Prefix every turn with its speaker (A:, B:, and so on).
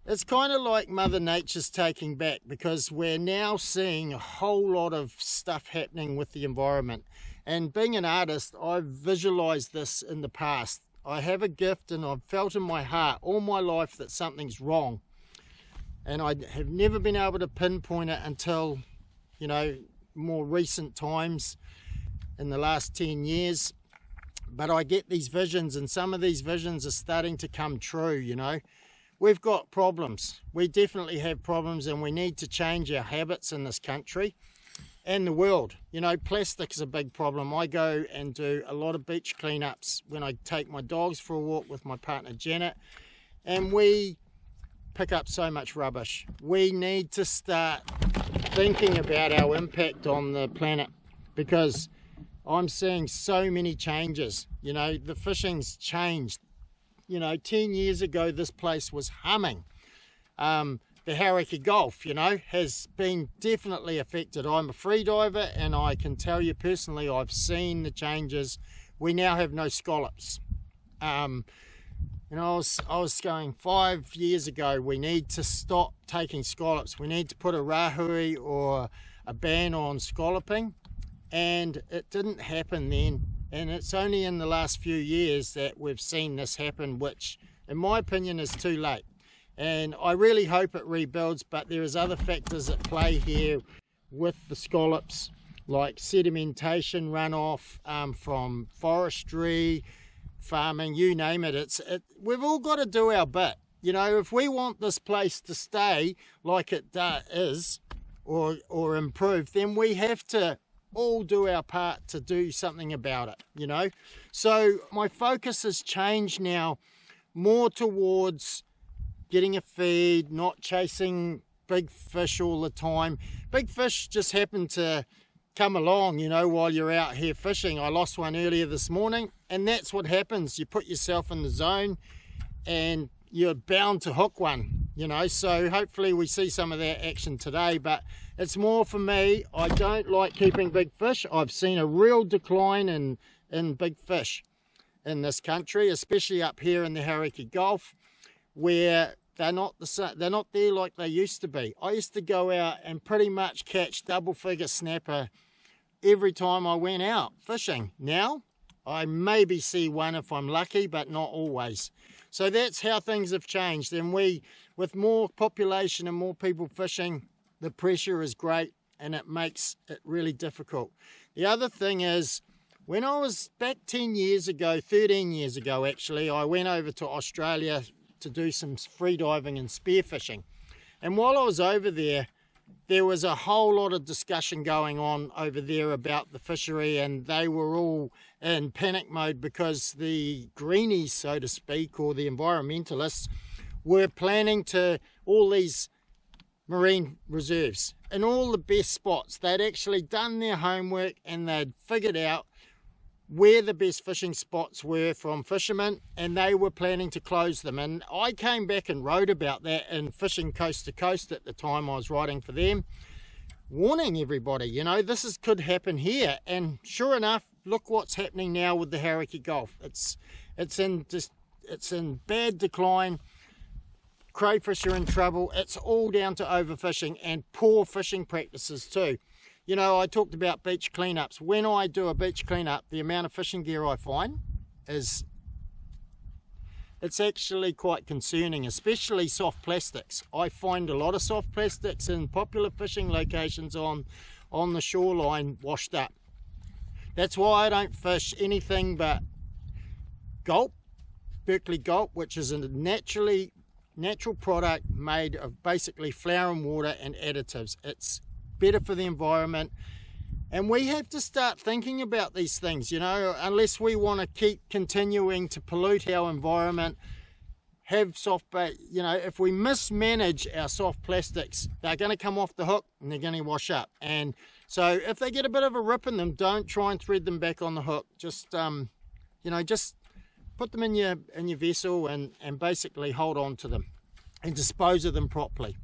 A: It's kind of like Mother Nature's taking back, because we're now seeing a whole lot of stuff happening with the environment. And being an artist, I've visualized this in the past. I have a gift, and I've felt in my heart all my life that something's wrong. And I have never been able to pinpoint it until, more recent times in the last 10 years. But I get these visions, and some of these visions are starting to come true, We've got problems. We definitely have problems, and we need to change our habits in this country and the world. Plastic's a big problem. I go and do a lot of beach cleanups when I take my dogs for a walk with my partner Janet, and we pick up so much rubbish. We need to start thinking about our impact on the planet, because I'm seeing so many changes. The fishing's changed. 10 years ago, this place was humming. The Hauraki Gulf, has been definitely affected. I'm a free diver, and I can tell you personally, I've seen the changes. We now have no scallops. I was going 5 years ago, we need to stop taking scallops. We need to put a rahui or a ban on scalloping, and it didn't happen then. And it's only in the last few years that we've seen this happen, which in my opinion is too late. And I really hope it rebuilds, but there is other factors at play here with the scallops, like sedimentation runoff from forestry, farming, you name it. We've all got to do our bit. If we want this place to stay like it is or improve, then we have to all do our part to do something about it, So my focus has changed now more towards getting a feed, not chasing big fish all the time. Big fish just happen to come along, while you're out here fishing. I lost one earlier this morning, and that's what happens. You put yourself in the zone and you're bound to hook one, so hopefully we see some of that action today. But it's more for me, I don't like keeping big fish. I've seen a real decline in big fish in this country, especially up here in the Hauraki Gulf, where they're not there like they used to be. I used to go out and pretty much catch double figure snapper every time I went out fishing. Now I maybe see one if I'm lucky, but not always. So that's how things have changed. And with more population and more people fishing, the pressure is great, and it makes it really difficult. The other thing is, when I was back 10 years ago, 13 years ago actually, I went over to Australia to do some free diving and spearfishing. And while I was over there, there was a whole lot of discussion going on over there about the fishery, and they were all in panic mode because the greenies, so to speak, or the environmentalists, were planning to all these marine reserves in all the best spots. They'd actually done their homework, and they'd figured out where the best fishing spots were from fishermen, and they were planning to close them. And I came back and wrote about that in Fishing Coast to Coast at the time I was writing for them, warning everybody, this could happen here. And sure enough, look what's happening now with the Hauraki Gulf. It's in bad decline. Crayfish are in trouble. It's all down to overfishing and poor fishing practices too. I talked about beach cleanups. When I do a beach cleanup, the amount of fishing gear I find it's actually quite concerning, especially soft plastics. I find a lot of soft plastics in popular fishing locations on the shoreline washed up. That's why I don't fish anything but gulp, Berkeley gulp, which is a natural product made of basically flour and water and additives. It's better for the environment, and we have to start thinking about these things, unless we want to keep continuing to pollute our environment. Have if we mismanage our soft plastics, they're going to come off the hook and they're going to wash up. And so if they get a bit of a rip in them, don't try and thread them back on the hook. Just just put them in your vessel and basically hold on to them and dispose of them properly.